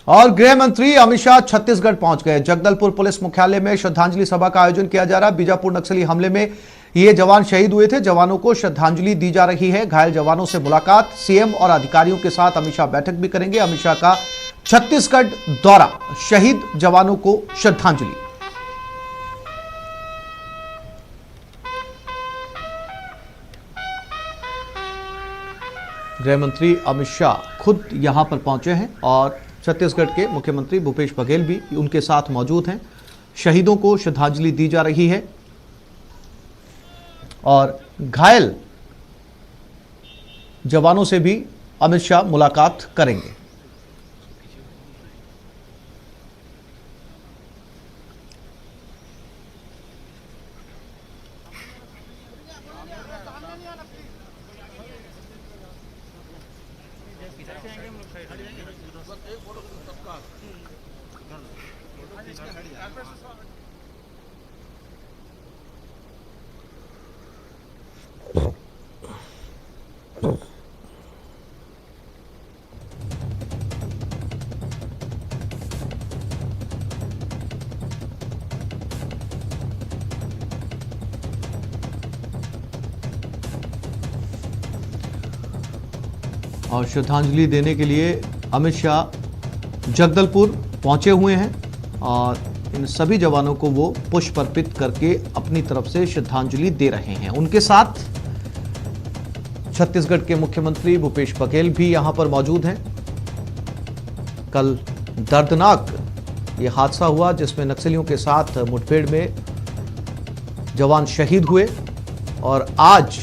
और गृह मंत्री अमित शाह छत्तीसगढ़ पहुंच गए। जगदलपुर पुलिस मुख्यालय में श्रद्धांजलि सभा का आयोजन किया जा रहा है। बीजापुर नक्सली हमले में ये जवान शहीद हुए थे। जवानों को श्रद्धांजलि दी जा रही है। घायल जवानों से मुलाकात, सीएम और अधिकारियों के साथ अमित शाह बैठक भी करेंगे। अमित शाह का छत्तीसगढ़ दौरा, शहीद जवानों को श्रद्धांजलि। गृह मंत्री अमित शाह खुद यहां पर पहुंचे हैं और छत्तीसगढ़ के मुख्यमंत्री भूपेश बघेल भी उनके साथ मौजूद हैं। शहीदों को श्रद्धांजलि दी जा रही है और घायल जवानों से भी अमित शाह मुलाकात करेंगे। और श्रद्धांजलि देने के लिए अमित शाह जगदलपुर पहुंचे हुए हैं और इन सभी जवानों को वो पुष्प अर्पित करके अपनी तरफ से श्रद्धांजलि दे रहे हैं। उनके साथ छत्तीसगढ़ के मुख्यमंत्री भूपेश बघेल भी यहां पर मौजूद हैं। कल दर्दनाक ये हादसा हुआ जिसमें नक्सलियों के साथ मुठभेड़ में जवान शहीद हुए और आज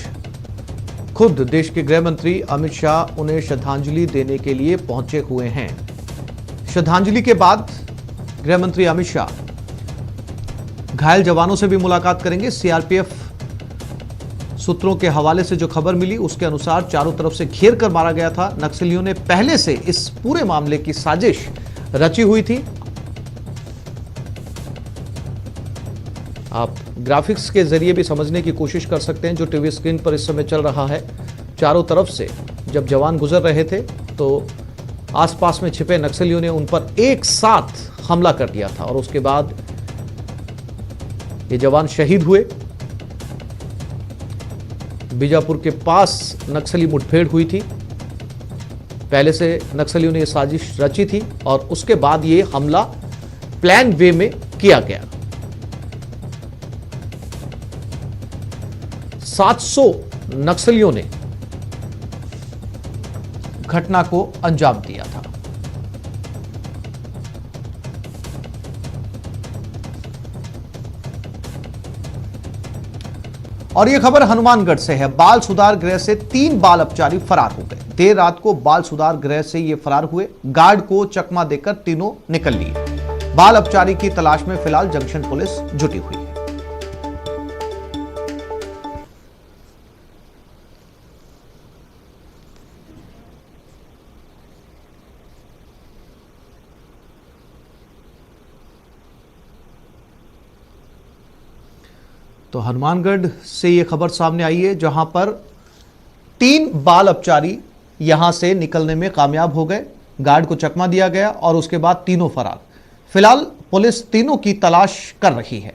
खुद देश के गृह मंत्री अमित शाह उन्हें श्रद्धांजलि देने के लिए पहुंचे हुए हैं। श्रद्धांजलि के बाद गृह मंत्री अमित शाह घायल जवानों से भी मुलाकात करेंगे। सीआरपीएफ सूत्रों के हवाले से जो खबर मिली उसके अनुसार चारों तरफ से घेर कर मारा गया था। नक्सलियों ने पहले से इस पूरे मामले की साजिश रची हुई थी। आप ग्राफिक्स के जरिए भी समझने की कोशिश कर सकते हैं जो टीवी स्क्रीन पर इस समय चल रहा है। चारों तरफ से जब जवान गुजर रहे थे तो आसपास में छिपे नक्सलियों ने उन पर एक साथ हमला कर दिया था और उसके बाद ये जवान शहीद हुए। बीजापुर के पास नक्सली मुठभेड़ हुई थी। पहले से नक्सलियों ने यह साजिश रची थी और उसके बाद ये हमला प्लान वे में किया गया। 700 नक्सलियों ने घटना को अंजाम दिया था। और यह खबर हनुमानगढ़ से है। बाल सुधार गृह से 3 बाल अपचारी फरार हो गए। देर रात को बाल सुधार गृह से ये फरार हुए। गार्ड को चकमा देकर तीनों निकल लिए। बाल अपचारी की तलाश में फिलहाल जंक्शन पुलिस जुटी हुई है। तो हनुमानगढ़ से ये खबर सामने आई है जहां पर 3 बाल अपचारी यहां से निकलने में कामयाब हो गए। गार्ड को चकमा दिया गया और उसके बाद तीनों फरार। फिलहाल पुलिस तीनों की तलाश कर रही है।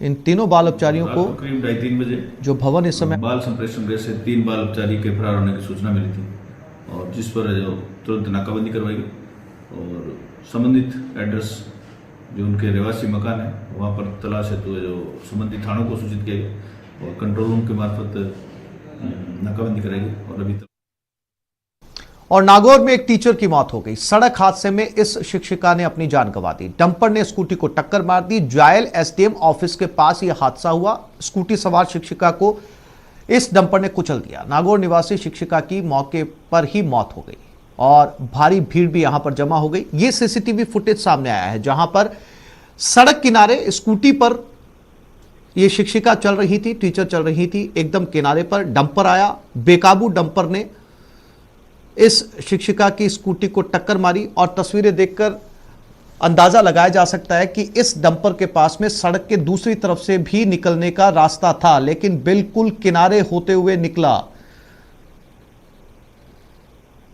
इन तीनों बाल अपचारियों को करीब 2:30 बजे जो भवन इस समय बाल संप्रेषण गृह से 3 बाल अपचारी के फरार होने की सूचना मिली थी और जिस पर जो तुरंत नाकाबंदी करवाई गई और संबंधित एड्रेस जो उनके रहवासी मकान है वहाँ पर तलाश हेतु जो संबंधित थानों को सूचित किया गया और कंट्रोल रूम के मार्फत नाकाबंदी कराई गई और अभी तक। और नागौर में एक टीचर की मौत हो गई। सड़क हादसे में इस शिक्षिका ने अपनी जान गंवा दी। डंपर ने स्कूटी को टक्कर मार दी। जायल एसडीएम ऑफिस के पास यह हादसा हुआ। स्कूटी सवार शिक्षिका को इस डंपर ने कुचल दिया। नागौर निवासी शिक्षिका की मौके पर ही मौत हो गई और भारी भीड़ भी यहां पर जमा हो गई। यह सीसीटीवी फुटेज सामने आया है जहां पर सड़क किनारे स्कूटी पर यह शिक्षिका चल रही थी, टीचर चल रही थी। एकदम किनारे पर डंपर आया। बेकाबू डंपर ने इस शिक्षिका की स्कूटी को टक्कर मारी और तस्वीरें देखकर अंदाजा लगाया जा सकता है कि इस डंपर के पास में सड़क के दूसरी तरफ से भी निकलने का रास्ता था, लेकिन बिल्कुल किनारे होते हुए निकला,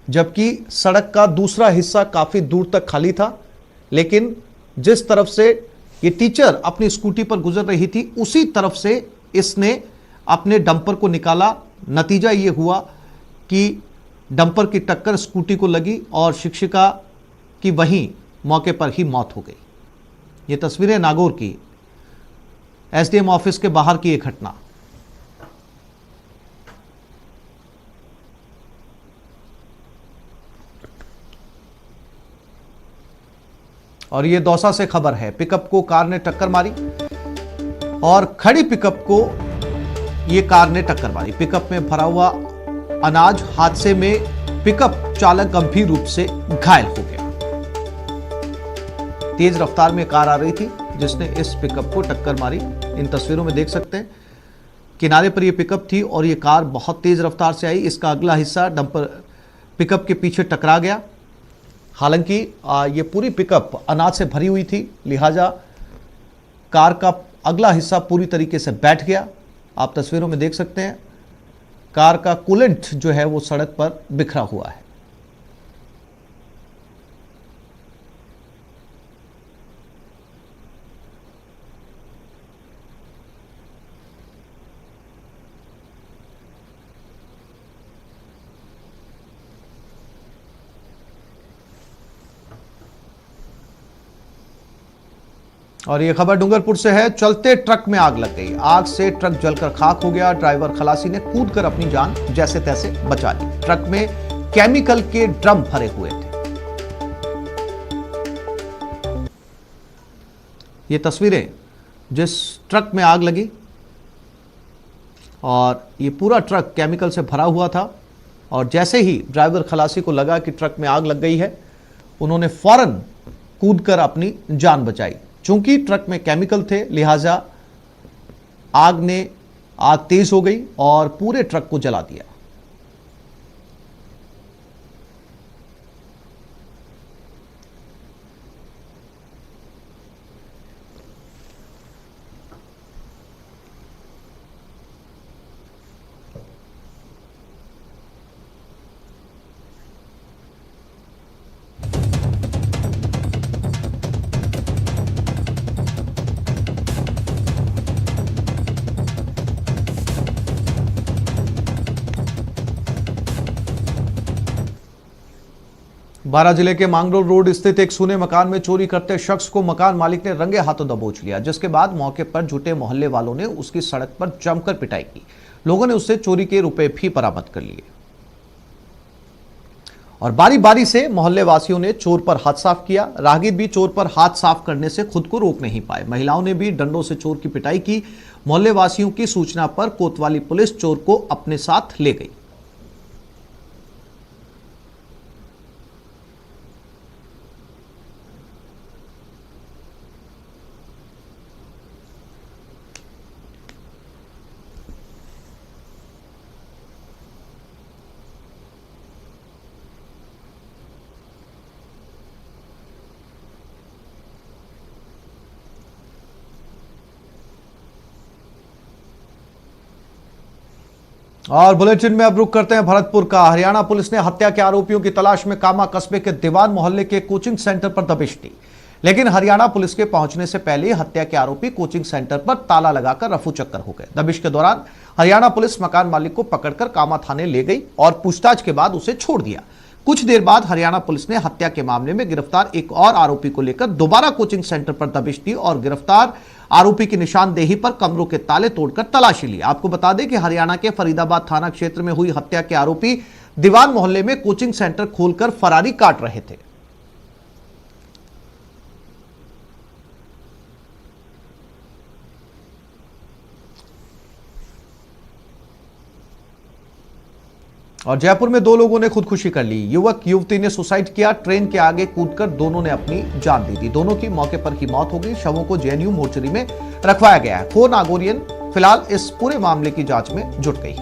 जबकि सड़क का दूसरा हिस्सा काफी दूर तक खाली था। लेकिन जिस तरफ से ये टीचर अपनी स्कूटी पर गुजर रही थी, उसी तरफ से इसने अपने डंपर को निकाला। नतीजा ये हुआ कि डंपर की टक्कर स्कूटी को लगी और शिक्षिका की वहीं मौके पर ही मौत हो गई। ये तस्वीरें नागौर की एसडीएम ऑफिस के बाहर की एक घटना। और ये दौसा से खबर है। पिकअप को कार ने टक्कर मारी और खड़ी पिकअप को ये कार ने टक्कर मारी। पिकअप में भरा हुआ अनाज हादसे में पिकअप चालक गंभीर रूप से घायल हो गया। तेज रफ्तार में कार आ रही थी जिसने इस पिकअप को टक्कर मारी। इन तस्वीरों में देख सकते हैं किनारे पर यह पिकअप थी और यह कार बहुत तेज रफ्तार से आई। इसका अगला हिस्सा डंपर पिकअप के पीछे टकरा गया। हालांकि ये पूरी पिकअप अनाज से भरी हुई थी, लिहाजा कार का अगला हिस्सा पूरी तरीके से बैठ गया। आप तस्वीरों में देख सकते हैं कार का कूलेंट जो है वो सड़क पर बिखरा हुआ है। और ये खबर डूंगरपुर से है। चलते ट्रक में आग लग गई। आग से ट्रक जलकर खाक हो गया। ड्राइवर खलासी ने कूदकर अपनी जान जैसे तैसे बचा ली। ट्रक में केमिकल के ड्रम भरे हुए थे। ये तस्वीरें जिस ट्रक में आग लगी और ये पूरा ट्रक केमिकल से भरा हुआ था और जैसे ही ड्राइवर खलासी को लगा कि ट्रक में आग लग गई है, उन्होंने फौरन कूदकर अपनी जान बचाई। चूंकि ट्रक में केमिकल थे, लिहाजा आग तेज हो गई और पूरे ट्रक को जला दिया। बारां जिले के मांगरोल रोड स्थित एक सूने मकान में चोरी करते शख्स को मकान मालिक ने रंगे हाथों दबोच लिया, जिसके बाद मौके पर जुटे मोहल्ले वालों ने उसकी सड़क पर जमकर पिटाई की। लोगों ने उससे चोरी के रुपए भी बरामद कर लिए और बारी बारी से मोहल्ले वासियों ने चोर पर हाथ साफ किया। राहगीर भी चोर पर हाथ साफ करने से खुद को रोक नहीं पाए। महिलाओं ने भी डंडों से चोर की पिटाई की। मोहल्ले वासियों की सूचना पर कोतवाली पुलिस चोर को अपने साथ ले गई। और बुलेटिन में अब रुक करते हैं भरतपुर का। हरियाणा पुलिस ने हत्या के आरोपियों की तलाश में कामा कस्बे के दीवान मोहल्ले के कोचिंग सेंटर पर दबिश दी, लेकिन हरियाणा पुलिस के पहुंचने से पहले हत्या के आरोपी कोचिंग सेंटर पर ताला लगाकर रफू चक्कर हो गए। दबिश के दौरान हरियाणा पुलिस मकान मालिक को पकड़कर कामा थाने ले गई और पूछताछ के बाद उसे छोड़ दिया। कुछ देर बाद हरियाणा पुलिस ने हत्या के मामले में गिरफ्तार एक और आरोपी को लेकर दोबारा कोचिंग सेंटर पर दबिश दी और गिरफ्तार आरोपी की निशानदेही पर कमरों के ताले तोड़कर तलाशी ली। आपको बता दें कि हरियाणा के फरीदाबाद थाना क्षेत्र में हुई हत्या के आरोपी दीवान मोहल्ले में कोचिंग सेंटर खोलकर फरारी काट रहे थे। और जयपुर में 2 लोगों ने खुदकुशी कर ली। युवक युवती ने सुसाइड किया। ट्रेन के आगे कूदकर दोनों ने अपनी जान दे दी। दोनों की मौके पर ही मौत हो गई। शवों को जेएनयू मोर्चरी में रखवाया गया है। 4 नागौरियन फिलहाल इस पूरे मामले की जांच में जुट गई।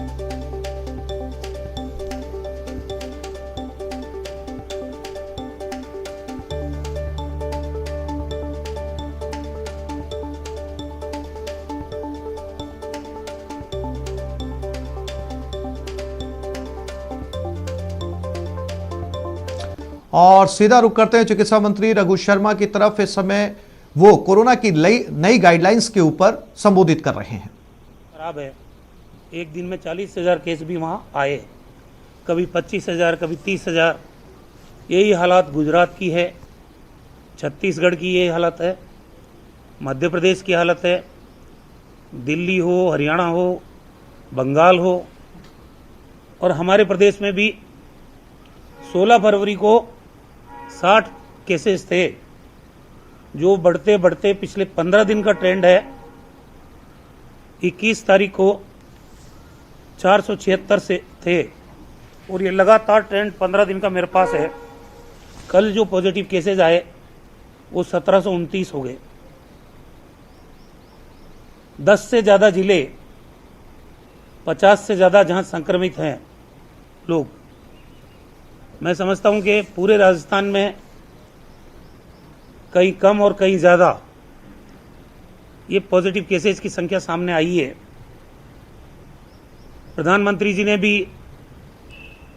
और सीधा रुख करते हैं चिकित्सा मंत्री रघु शर्मा की तरफ। इस समय वो कोरोना की नई गाइडलाइंस के ऊपर संबोधित कर रहे हैं। खराब है, एक दिन में 40,000 केस भी वहाँ आए, कभी 25,000, कभी 30,000। यही हालात गुजरात की है, छत्तीसगढ़ की यही हालत है, मध्य प्रदेश की हालत है, दिल्ली हो, हरियाणा हो, बंगाल हो, और हमारे प्रदेश में भी 16 फरवरी को 60 केसेस थे, जो बढ़ते बढ़ते पिछले 15 दिन का ट्रेंड है। 21 तारीख को 476 से थे और ये लगातार ट्रेंड 15 दिन का मेरे पास है। कल जो पॉजिटिव केसेस आए वो 1729 हो गए। 10 से ज़्यादा जिले, 50 से ज़्यादा जहां संक्रमित हैं लोग। मैं समझता हूं कि पूरे राजस्थान में कहीं कम और कहीं ज़्यादा ये पॉजिटिव केसेस की संख्या सामने आई है। प्रधानमंत्री जी ने भी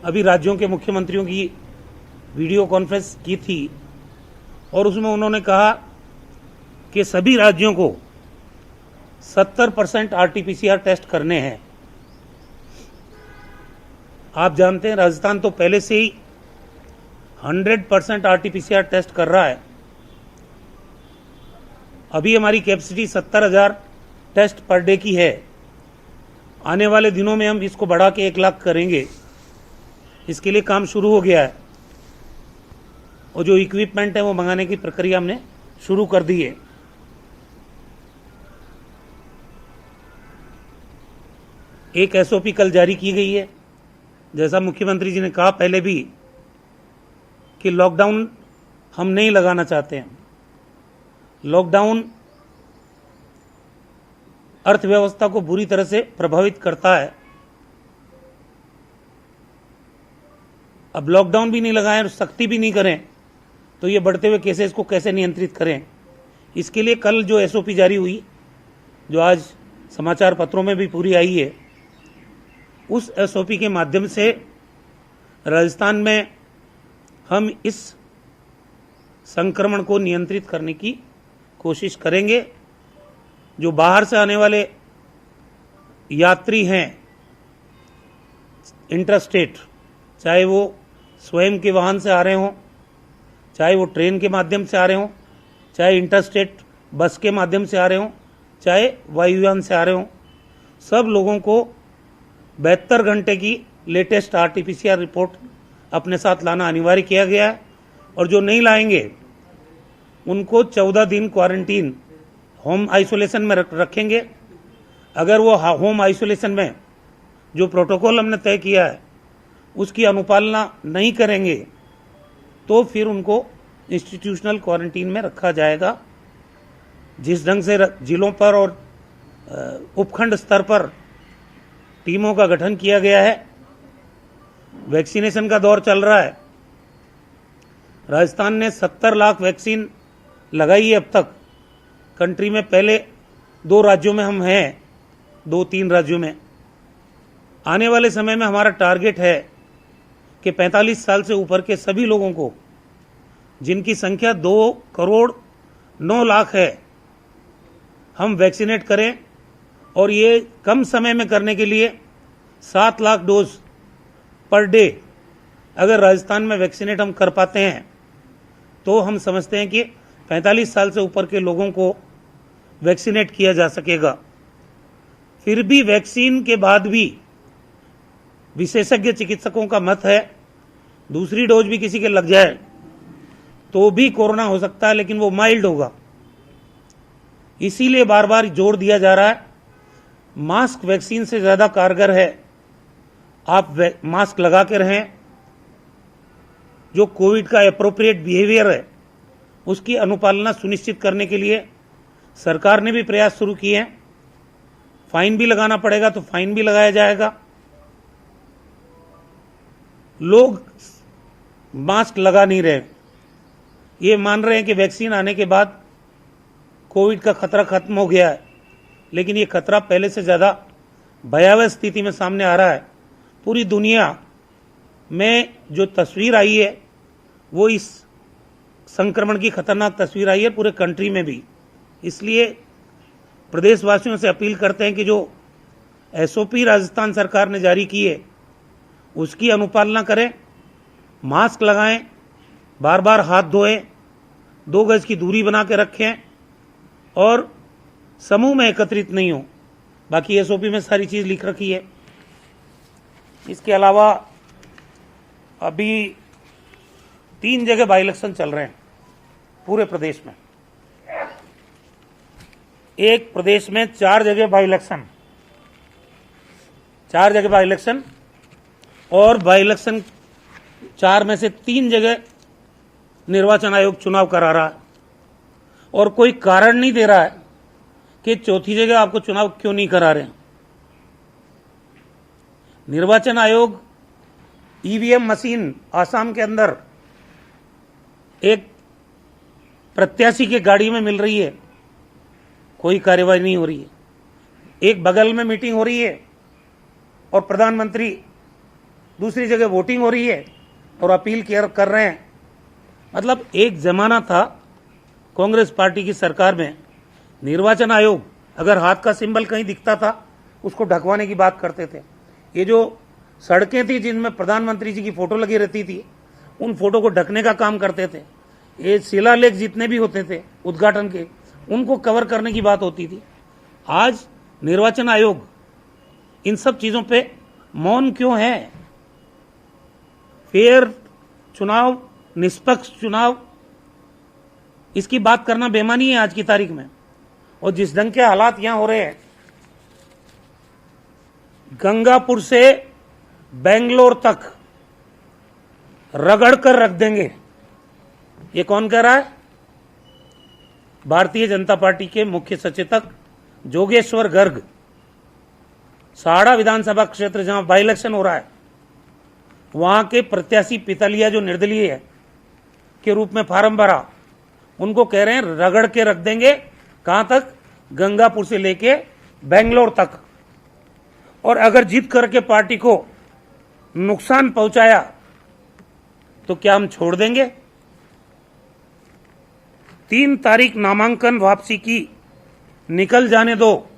अभी राज्यों के मुख्यमंत्रियों की वीडियो कॉन्फ्रेंस की थी और उसमें उन्होंने कहा कि सभी राज्यों को 70% RT-PCR टेस्ट करने हैं। आप जानते हैं राजस्थान तो पहले से ही 100% RT-PCR टेस्ट कर रहा है। अभी हमारी कैपेसिटी 70,000 टेस्ट पर डे की है। आने वाले दिनों में हम इसको बढ़ा के 1 लाख करेंगे। इसके लिए काम शुरू हो गया है और जो इक्विपमेंट है वो मंगाने की प्रक्रिया हमने शुरू कर दी है। एक SOP कल जारी की गई है। जैसा मुख्यमंत्री जी ने कहा पहले भी कि लॉकडाउन हम नहीं लगाना चाहते हैं। लॉकडाउन अर्थव्यवस्था को बुरी तरह से प्रभावित करता है। अब लॉकडाउन भी नहीं लगाएं और सख्ती भी नहीं करें तो ये बढ़ते हुए केसेस को कैसे नियंत्रित करें। इसके लिए कल जो SOP जारी हुई, जो आज समाचार पत्रों में भी पूरी आई है, उस SOP के माध्यम से राजस्थान में हम इस संक्रमण को नियंत्रित करने की कोशिश करेंगे। जो बाहर से आने वाले यात्री हैं इंटरस्टेट, चाहे वो स्वयं के वाहन से आ रहे हों, चाहे वो ट्रेन के माध्यम से आ रहे हों, चाहे इंटरस्टेट बस के माध्यम से आ रहे हों, चाहे वायुयान से आ रहे हों, सब लोगों को 72 घंटे की लेटेस्ट RT-PCR रिपोर्ट अपने साथ लाना अनिवार्य किया गया है। और जो नहीं लाएंगे उनको 14 दिन क्वारंटीन होम आइसोलेशन में रखेंगे। अगर वो होम आइसोलेशन में जो प्रोटोकॉल हमने तय किया है उसकी अनुपालना नहीं करेंगे तो फिर उनको इंस्टीट्यूशनल क्वारंटीन में रखा जाएगा। जिस ढंग से जिलों पर और उपखंड स्तर पर टीमों का गठन किया गया है, वैक्सीनेशन का दौर चल रहा है। राजस्थान ने 70 लाख वैक्सीन लगाई है अब तक। कंट्री में पहले 2 राज्यों में हम हैं, 2-3 राज्यों में। आने वाले समय में हमारा टारगेट है कि 45 साल से ऊपर के सभी लोगों को, जिनकी संख्या 2,09,00,000 है, हम वैक्सीनेट करें। और ये कम समय में करने के लिए 7 लाख डोज पर डे अगर राजस्थान में वैक्सीनेट हम कर पाते हैं तो हम समझते हैं कि 45 साल से ऊपर के लोगों को वैक्सीनेट किया जा सकेगा। फिर भी वैक्सीन के बाद भी विशेषज्ञ चिकित्सकों का मत है दूसरी डोज भी किसी के लग जाए तो भी कोरोना हो सकता है, लेकिन वो माइल्ड होगा। इसीलिए बार बार जोर दिया जा रहा है मास्क वैक्सीन से ज्यादा कारगर है। आप मास्क लगा के रहें। जो कोविड का एप्रोप्रिएट बिहेवियर है उसकी अनुपालना सुनिश्चित करने के लिए सरकार ने भी प्रयास शुरू किए हैं। फाइन भी लगाना पड़ेगा तो फाइन भी लगाया जाएगा। लोग मास्क लगा नहीं रहे, ये मान रहे हैं कि वैक्सीन आने के बाद कोविड का खतरा खत्म हो गया है, लेकिन ये खतरा पहले से ज्यादा भयावह स्थिति में सामने आ रहा है। पूरी दुनिया में जो तस्वीर आई है वो इस संक्रमण की खतरनाक तस्वीर आई है पूरे कंट्री में भी। इसलिए प्रदेशवासियों से अपील करते हैं कि जो एसओपी राजस्थान सरकार ने जारी की है उसकी अनुपालना करें, मास्क लगाएं, बार बार हाथ धोएं, 2 गज की दूरी बना के रखें और समूह में एकत्रित नहीं हो। बाकी एसओपी में सारी चीज लिख रखी है। इसके अलावा अभी 3 जगह बाई इलेक्शन चल रहे हैं पूरे प्रदेश में। एक प्रदेश में 4 जगह बाई इलेक्शन, 4 जगह बाई इलेक्शन, और बाई इलेक्शन 4 में से 3 जगह निर्वाचन आयोग चुनाव करा रहा है और कोई कारण नहीं दे रहा है कि चौथी जगह आपको चुनाव क्यों नहीं करा रहे हैं। निर्वाचन आयोग ईवीएम मशीन आसाम के अंदर एक प्रत्याशी के गाड़ी में मिल रही है, कोई कार्यवाही नहीं हो रही है। एक बगल में मीटिंग हो रही है और प्रधानमंत्री दूसरी जगह वोटिंग हो रही है और अपील कर रहे हैं। मतलब एक जमाना था कांग्रेस पार्टी की सरकार में, निर्वाचन आयोग अगर हाथ का सिंबल कहीं दिखता था उसको ढकवाने की बात करते थे। ये जो सड़कें थी जिनमें प्रधानमंत्री जी की फोटो लगी रहती थी, उन फोटो को ढकने का काम करते थे। ये शिलालेख जितने भी होते थे उद्घाटन के, उनको कवर करने की बात होती थी। आज निर्वाचन आयोग इन सब चीजों पे मौन क्यों है? फेयर चुनाव, निष्पक्ष चुनाव, इसकी बात करना बेमानी है आज की तारीख में। और जिस ढंग के हालात यहां हो रहे हैं, गंगापुर से बेंगलोर तक रगड़ कर रख देंगे, ये कौन कह रहा है? भारतीय जनता पार्टी के मुख्य सचेतक जोगेश्वर गर्ग। साड़ा विधानसभा क्षेत्र जहां बाई इलेक्शन हो रहा है, वहां के प्रत्याशी पितलिया जो निर्दलीय है के रूप में फार्म भरा, उनको कह रहे हैं रगड़ के रख देंगे। कहां तक? गंगापुर से लेके बेंगलोर तक। और अगर जीत करके पार्टी को नुकसान पहुंचाया तो क्या हम छोड़ देंगे? 3 तारीख नामांकन वापसी की निकल जाने दो,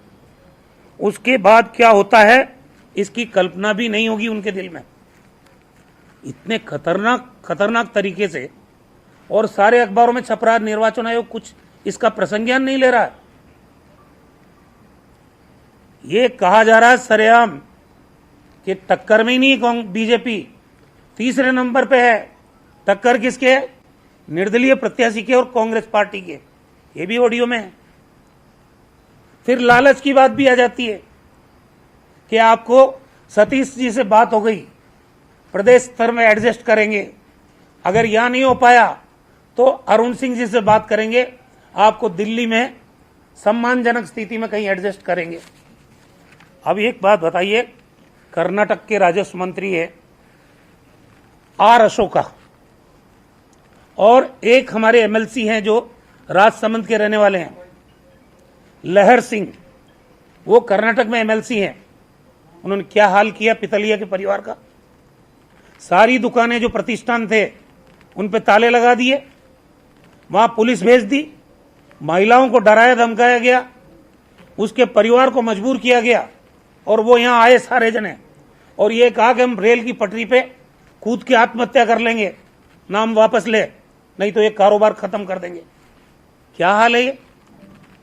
उसके बाद क्या होता है इसकी कल्पना भी नहीं होगी उनके दिल में। इतने खतरनाक तरीके से, और सारे अखबारों में छप रहा है, निर्वाचन आयोग कुछ इसका प्रसंज्ञान नहीं ले रहा है। ये कहा जा रहा है सरेआम कि टक्कर में ही नहीं बीजेपी, तीसरे नंबर पे है। टक्कर किसके है? निर्दलीय प्रत्याशी के और कांग्रेस पार्टी के। ये भी ऑडियो में है। फिर लालच की बात भी आ जाती है कि आपको सतीश जी से बात हो गई, प्रदेश स्तर में एडजस्ट करेंगे, अगर यहां नहीं हो पाया तो अरुण सिंह जी से बात करेंगे, आपको दिल्ली में सम्मानजनक स्थिति में कहीं एडजस्ट करेंगे। अब एक बात बताइए, कर्नाटक के राजस्व मंत्री है आर अशोका, और एक हमारे एमएलसी हैं जो राजसमंद के रहने वाले हैं, लहर सिंह, वो कर्नाटक में एमएलसी हैं। उन्होंने क्या हाल किया पितलिया के परिवार का? सारी दुकानें जो प्रतिष्ठान थे उन पे ताले लगा दिए, वहां पुलिस भेज दी, महिलाओं को डराया धमकाया गया, उसके परिवार को मजबूर किया गया, और वो यहां आए सारे जने, और ये कहा कि हम रेल की पटरी पे कूद के आत्महत्या कर लेंगे, नाम वापस ले, नहीं तो ये कारोबार खत्म कर देंगे। क्या हाल है ये?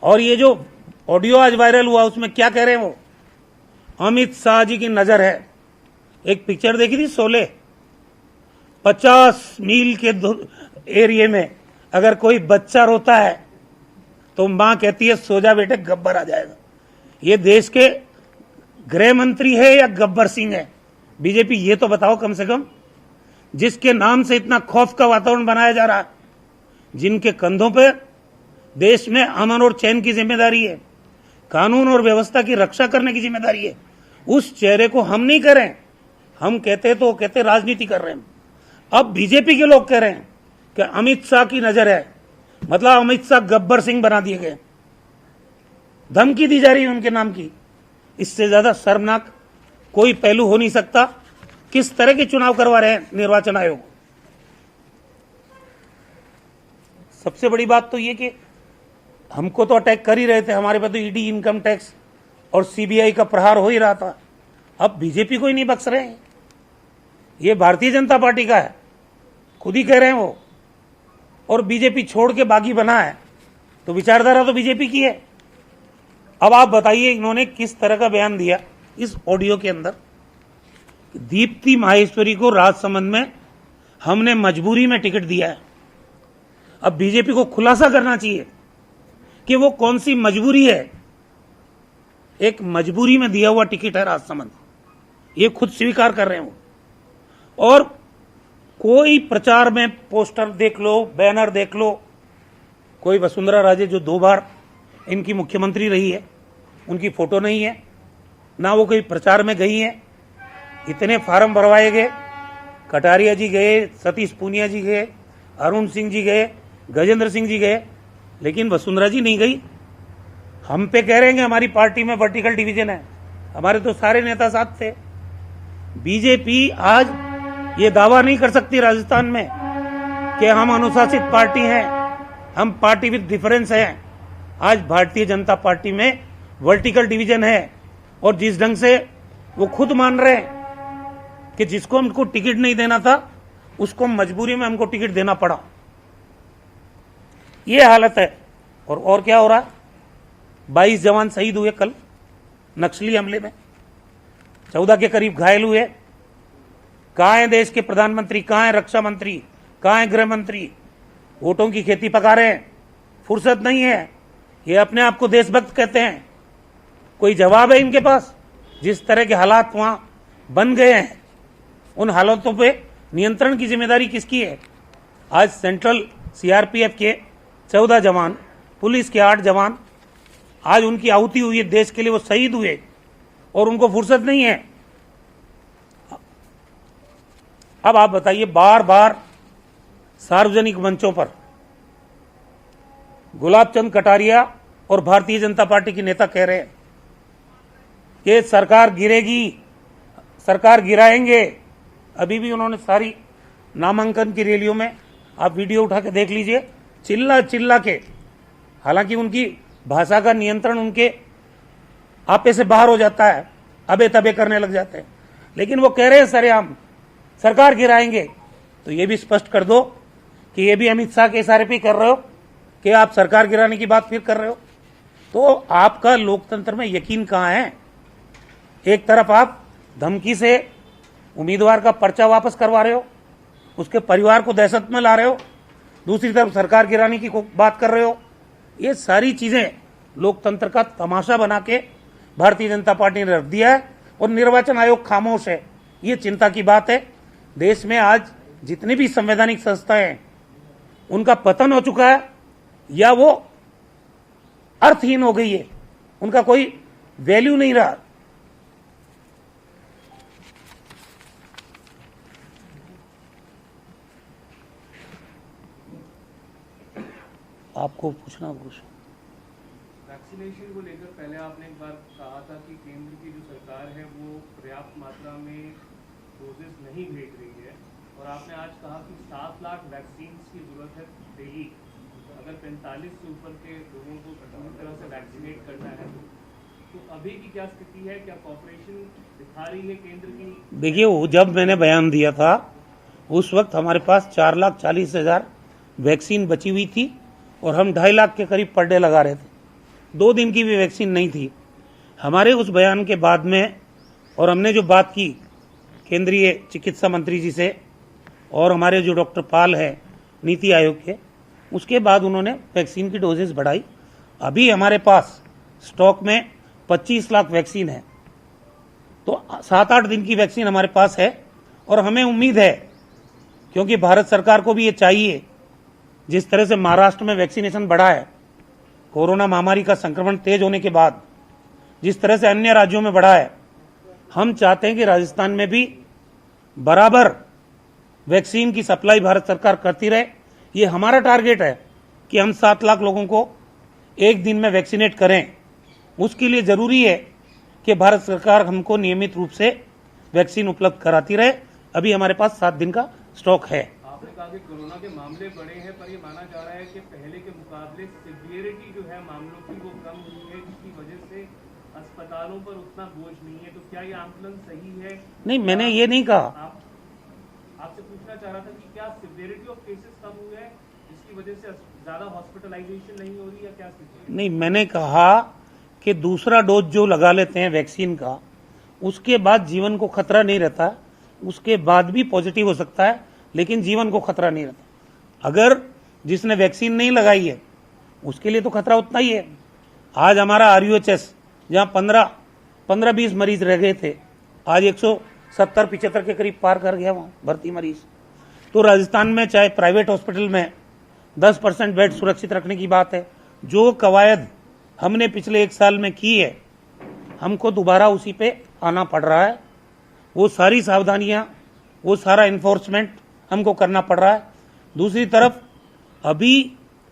और ये जो ऑडियो आज वायरल हुआ उसमें क्या कह रहे हैं वो? अमित शाह जी की नजर है। एक पिक्चर देखी थी शोले, 50 मील के एरिया में अगर कोई बच्चा रोता है तो मां कहती है सो जा बेटे गब्बर आ जाएगा। ये देश के गृह मंत्री है या गब्बर सिंह है? बीजेपी ये तो बताओ कम से कम, जिसके नाम से इतना खौफ का वातावरण बनाया जा रहा है, जिनके कंधों पर देश में अमन और चैन की जिम्मेदारी है, कानून और व्यवस्था की रक्षा करने की जिम्मेदारी है, उस चेहरे को हम नहीं करें। हम कहते तो कहते राजनीति कर रहे हैं। अब बीजेपी के लोग कह रहे हैं कि अमित शाह की नजर है, मतलब अमित शाह गब्बर सिंह बना दिए गए, धमकी दी जा रही है उनके नाम की। इससे ज्यादा शर्मनाक कोई पहलू हो नहीं सकता। किस तरह के चुनाव करवा रहे हैं निर्वाचन आयोग। सबसे बड़ी बात तो ये कि हमको तो अटैक कर ही रहे थे, हमारे पे तो ईडी, इनकम टैक्स और सीबीआई का प्रहार हो ही रहा था। अब बीजेपी को ही नहीं बख्श रहे हैं। ये भारतीय जनता पार्टी का है, खुद ही कह रहे हैं वो, और बीजेपी छोड़ के बागी बना है, तो विचारधारा तो बीजेपी की है। अब आप बताइए इन्होंने किस तरह का बयान दिया इस ऑडियो के अंदर। दीप्ति माहेश्वरी को राजसमंद में हमने मजबूरी में टिकट दिया है। अब बीजेपी को खुलासा करना चाहिए कि वो कौन सी मजबूरी है। एक मजबूरी में दिया हुआ टिकट है राजसमंद, ये खुद स्वीकार कर रहे हैं वो। और कोई प्रचार में पोस्टर देख लो, बैनर देख लो, कोई वसुंधरा राजे जो 2 बार इनकी मुख्यमंत्री रही है, उनकी फोटो नहीं है, ना वो कोई प्रचार में गई है। इतने फार्म भरवाए गए, कटारिया जी गए, सतीश पूनिया जी गए, अरुण सिंह जी गए, गजेंद्र सिंह जी गए, लेकिन वसुंधरा जी नहीं गई। हम पे कह रहे हैं कि हमारी पार्टी में वर्टिकल डिवीजन है, हमारे तो सारे नेता साथ थे। बीजेपी आज ये दावा नहीं कर सकती राजस्थान में कि हम अनुशासित पार्टी हैं, हम पार्टी विद डिफरेंस हैं। आज भारतीय जनता पार्टी में वर्टिकल डिवीजन है, और जिस ढंग से वो खुद मान रहे हैं कि जिसको हमको टिकट नहीं देना था उसको मजबूरी में हमको टिकट देना पड़ा, ये हालत है। और क्या हो रहा है? 22 जवान शहीद हुए कल नक्सली हमले में, 14 के करीब घायल हुए। कहां है देश के प्रधानमंत्री, कहां है रक्षा मंत्री, कहां है गृह मंत्री? वोटों की खेती पका रहे हैं, फुर्सत नहीं है। ये अपने आप को देशभक्त कहते हैं, कोई जवाब है इनके पास? जिस तरह के हालात वहां बन गए हैं, उन हालातों पे नियंत्रण की जिम्मेदारी किसकी है? आज सेंट्रल सीआरपीएफ के 14 जवान, पुलिस के 8 जवान, आज उनकी आहुति हुई है देश के लिए, वो शहीद हुए, और उनको फुर्सत नहीं है। अब आप बताइए, बार बार सार्वजनिक मंचों पर गुलाब चंद कटारिया और भारतीय जनता पार्टी के नेता कह रहे हैं कि सरकार गिरेगी, सरकार गिराएंगे। अभी भी उन्होंने सारी नामांकन की रैलियों में, आप वीडियो उठा के देख लीजिए, चिल्ला चिल्ला के, हालांकि उनकी भाषा का नियंत्रण उनके आपे से बाहर हो जाता है, अबे तबे करने लग जाते हैं, लेकिन वो कह रहे हैं सरेआम सरकार गिराएंगे। तो ये भी स्पष्ट कर दो कि ये भी अमित शाह के इशारे पे कर रहे हो कि आप सरकार गिराने की बात फिर कर रहे हो। तो आपका लोकतंत्र में यकीन कहां है? एक तरफ आप धमकी से उम्मीदवार का पर्चा वापस करवा रहे हो, उसके परिवार को दहशत में ला रहे हो, दूसरी तरफ सरकार गिराने की बात कर रहे हो। ये सारी चीजें लोकतंत्र का तमाशा बना के भारतीय जनता पार्टी ने रख दिया है, और निर्वाचन आयोग खामोश है। ये चिंता की बात है। देश में आज जितनी भी संवैधानिक संस्थाएं हैं, उनका पतन हो चुका है, या वो अर्थहीन हो गई है, उनका कोई वैल्यू नहीं रहा। आपको पूछना कुछ? वैक्सीनेशन को लेकर पहले आपने एक बार कहा था कि केंद्र की जो सरकार है वो पर्याप्त मात्रा में डोजेस नहीं भेज रही है, और आपने आज कहा कि 7 लाख वैक्सीन की जरूरत है डेली, अगर 45 से ऊपर के लोगों को पूरी तरह से वैक्सीनेट करना है तो अभी की क्या स्थिति है? क्या कॉर्पोरेशन दिखा रही है केंद्र की? देखिए, वो जब मैंने बयान दिया था उस वक्त हमारे पास 4,40,000 वैक्सीन बची हुई थी, और हम 2.5 लाख के करीब पर डे लगा रहे थे। 2 दिन की भी वैक्सीन नहीं थी। हमारे उस बयान के बाद में, और हमने जो बात की केंद्रीय चिकित्सा मंत्री जी से, और हमारे जो डॉक्टर पाल है नीति आयोग के, उसके बाद उन्होंने वैक्सीन की डोजेस बढ़ाई। अभी हमारे पास स्टॉक में 25 लाख वैक्सीन है, तो 7-8 दिन की वैक्सीन हमारे पास है। और हमें उम्मीद है, क्योंकि भारत सरकार को भी ये चाहिए, जिस तरह से महाराष्ट्र में वैक्सीनेशन बढ़ा है, कोरोना महामारी का संक्रमण तेज होने के बाद जिस तरह से अन्य राज्यों में बढ़ा है, हम चाहते हैं कि राजस्थान में भी बराबर वैक्सीन की सप्लाई भारत सरकार करती रहे। ये हमारा टारगेट है कि हम 7 लाख लोगों को एक दिन में वैक्सीनेट करें। उसके लिए जरूरी है कि भारत सरकार हमको नियमित रूप से वैक्सीन उपलब्ध कराती रहे। अभी हमारे पास 7 दिन का स्टॉक है। आपने कहा कि कोरोना के मामले बढ़े हैं, पर ये माना जा रहा है कि पहले के मुकाबले सिवियरिटी जो है मामलों की वो कम हुई है, जिसकी वजह से अस्पतालों पर उतना बोझ नहीं है। तो क्या ये आंकलन सही है? नहीं, मैंने ये नहीं कहा। आपसे पूछना चाह रहा था कि क्या सिवियरिटी ऑफ केसेस कम हुए हैं जिसकी वजह से ज्यादा हॉस्पिटलाइजेशन नहीं हो रही है, क्या स्थिति है? नहीं, मैंने कहा कि दूसरा डोज जो लगा लेते हैं वैक्सीन का, उसके बाद जीवन को खतरा नहीं रहता, उसके बाद भी पॉजिटिव हो सकता है लेकिन जीवन को खतरा नहीं रहता। अगर जिसने वैक्सीन नहीं लगाई है उसके लिए तो खतरा उतना ही है। आज हमारा RUHS जहां 15-20 मरीज रह गए थे, आज 170-75 के करीब पार कर गया वहां भर्ती मरीज। तो राजस्थान में चाहे प्राइवेट हॉस्पिटल में 10% बेड सुरक्षित रखने की बात है। जो कवायद हमने पिछले 1 साल में की है, हमको दोबारा उसी पे आना पड़ रहा है। वो सारी सावधानियां, वो सारा इन्फोर्समेंट हमको करना पड़ रहा है। दूसरी तरफ अभी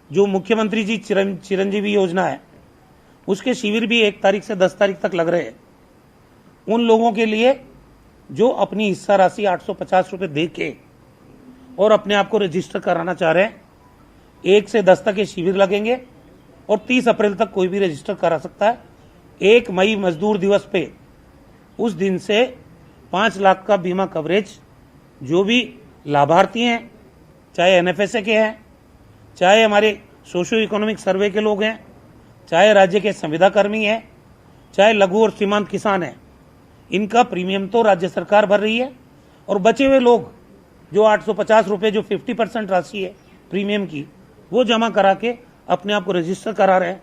जो मुख्यमंत्री जी चिरंजीवी योजना है, उसके शिविर भी 1 तारीख से 10 तारीख तक लग रहे हैं। उन लोगों के लिए जो अपनी हिस्सा राशि 850 रुपये दे के और अपने आप को रजिस्टर कराना चाह रहे हैं, 1 से 10 तक ये शिविर लगेंगे और 30 अप्रैल तक कोई भी रजिस्टर करा सकता है। 1 मई मजदूर दिवस पे उस दिन से 5 लाख का बीमा कवरेज जो भी लाभार्थी हैं, चाहे NFSA के हैं, चाहे हमारे सोशो इकोनॉमिक सर्वे के लोग हैं, चाहे राज्य के संविदा कर्मी हैं, चाहे लघु और सीमांत किसान हैं, इनका प्रीमियम तो राज्य सरकार भर रही है। और बचे हुए लोग जो 850 रुपये जो 50% राशि है प्रीमियम की, वो जमा करा के अपने आप को रजिस्टर करा रहे हैं।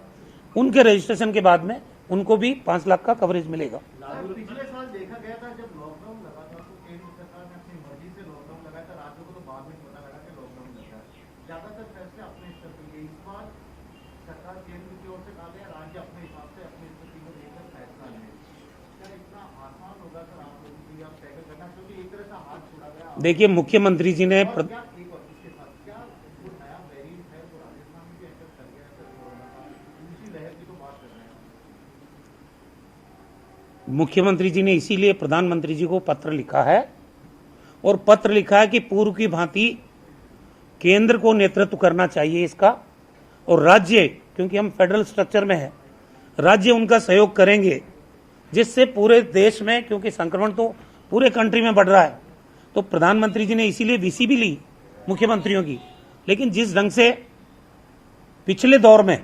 उनके रजिस्ट्रेशन के बाद में उनको भी 5 लाख का कवरेज मिलेगा। पिछले साल देखा गया था जब लॉकडाउन लगा था तो केंद्र सरकार ने अपनी मर्जी से लॉकडाउन लगाया था, राज्यों को तो बाद में पता लगा कि लॉकडाउन लगा है। ज्यादातर फैसले अपने स्तर पर लिए। इस बार सरकार केंद्र की ओर से कहा गया राज्य अपने हिसाब से अपनी स्थिति को देखकर फैसला ले। क्या इतना आसान होगा सर आप लोगों के लिए आप तय करना, क्योंकि एक तरह से हाथ छोड़ा गया? देखिए, मुख्यमंत्री जी ने क्या एक और इसके साथ क्या जो नया वेरिएंट है वो राजस्थान में भी एंटर कर गया है सर कोरोना का, दूसरी लहर की तो बात कर रहे हैं। मुख्यमंत्री जी ने इसीलिए प्रधानमंत्री जी को पत्र लिखा है, और पत्र लिखा है कि पूर्व की भांति केंद्र को नेतृत्व करना चाहिए इसका, और राज्य, क्योंकि हम फेडरल स्ट्रक्चर में है, राज्य उनका सहयोग करेंगे, जिससे पूरे देश में, क्योंकि संक्रमण तो पूरे कंट्री में बढ़ रहा है, तो प्रधानमंत्री जी ने इसीलिए VC भी ली मुख्यमंत्रियों की। लेकिन जिस ढंग से पिछले दौर में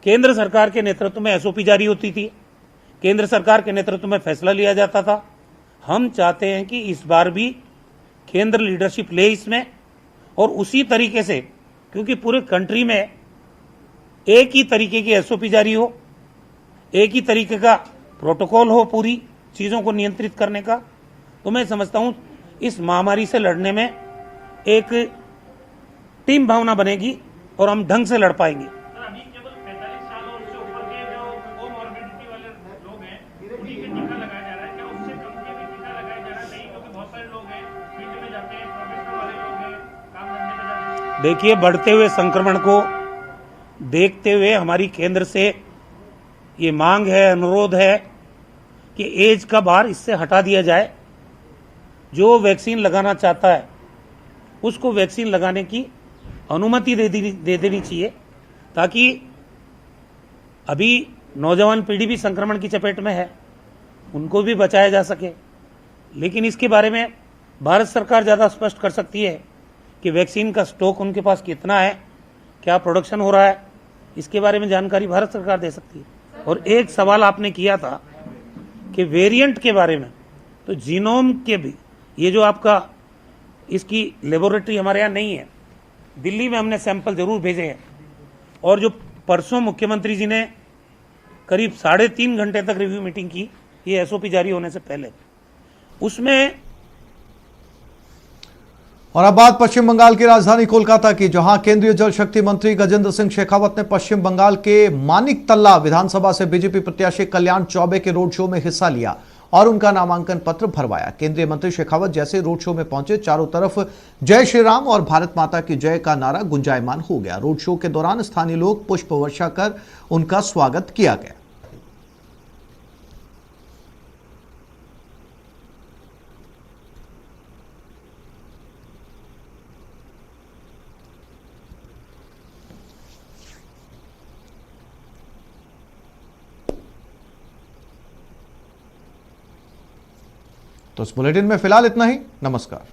केंद्र सरकार के नेतृत्व में SOP जारी होती थी, केंद्र सरकार के नेतृत्व में फैसला लिया जाता था, हम चाहते हैं कि इस बार भी केंद्र लीडरशिप ले इसमें, और उसी तरीके से, क्योंकि पूरे कंट्री में एक ही तरीके की SOP जारी हो, एक ही तरीके का प्रोटोकॉल हो पूरी चीजों को नियंत्रित करने का, तो मैं समझता हूं इस महामारी से लड़ने में एक टीम भावना बनेगी और हम ढंग से लड़ पाएंगे। अभी केवल 45 साल और उससे ऊपर के जो कोमॉर्बिडिटी वाले लोग हैं उन्हीं के टीका लगाया जा रहा है, क्या उससे कम के भी टीका लगाया जा रहा है? नहीं, क्योंकि बहुत सारे लोग हैं फील्ड में जाते हैं, प्रोफेशनल वाले लोग हैं, काम धंधे में जाते हैं। देखिए, बढ़ते हुए संक्रमण को देखते हुए हमारी केंद्र से ये मांग है, अनुरोध है कि एज का बार इससे हटा दिया जाए। जो वैक्सीन लगाना चाहता है उसको वैक्सीन लगाने की अनुमति दे देनी चाहिए, ताकि अभी नौजवान पीढ़ी भी संक्रमण की चपेट में है, उनको भी बचाया जा सके। लेकिन इसके बारे में भारत सरकार ज़्यादा स्पष्ट कर सकती है कि वैक्सीन का स्टॉक उनके पास कितना है, क्या प्रोडक्शन हो रहा है, इसके बारे में जानकारी भारत सरकार दे सकती है। और एक सवाल आपने किया था कि वेरिएंट के बारे में, तो जीनोम के भी, ये जो आपका इसकी लेबोरेटरी हमारे यहाँ नहीं है, दिल्ली में हमने सैंपल जरूर भेजे हैं, और जो परसों मुख्यमंत्री जी ने करीब 3.5 घंटे तक रिव्यू मीटिंग की, ये SOP जारी होने से पहले, उसमें। और अब बात पश्चिम बंगाल की राजधानी कोलकाता की, जहां केंद्रीय जल शक्ति मंत्री गजेंद्र सिंह शेखावत ने पश्चिम बंगाल के मानिकतल्ला विधानसभा से बीजेपी प्रत्याशी कल्याण चौबे के रोड शो में हिस्सा लिया और उनका नामांकन पत्र भरवाया। केंद्रीय मंत्री शेखावत जैसे रोड शो में पहुंचे, चारों तरफ जय श्री राम और भारत माता की जय का नारा गुंजायमान हो गया। रोड शो के दौरान स्थानीय लोग पुष्प वर्षा कर उनका स्वागत किया गया। तो इस बुलेटिन में फिलहाल इतना ही। नमस्कार।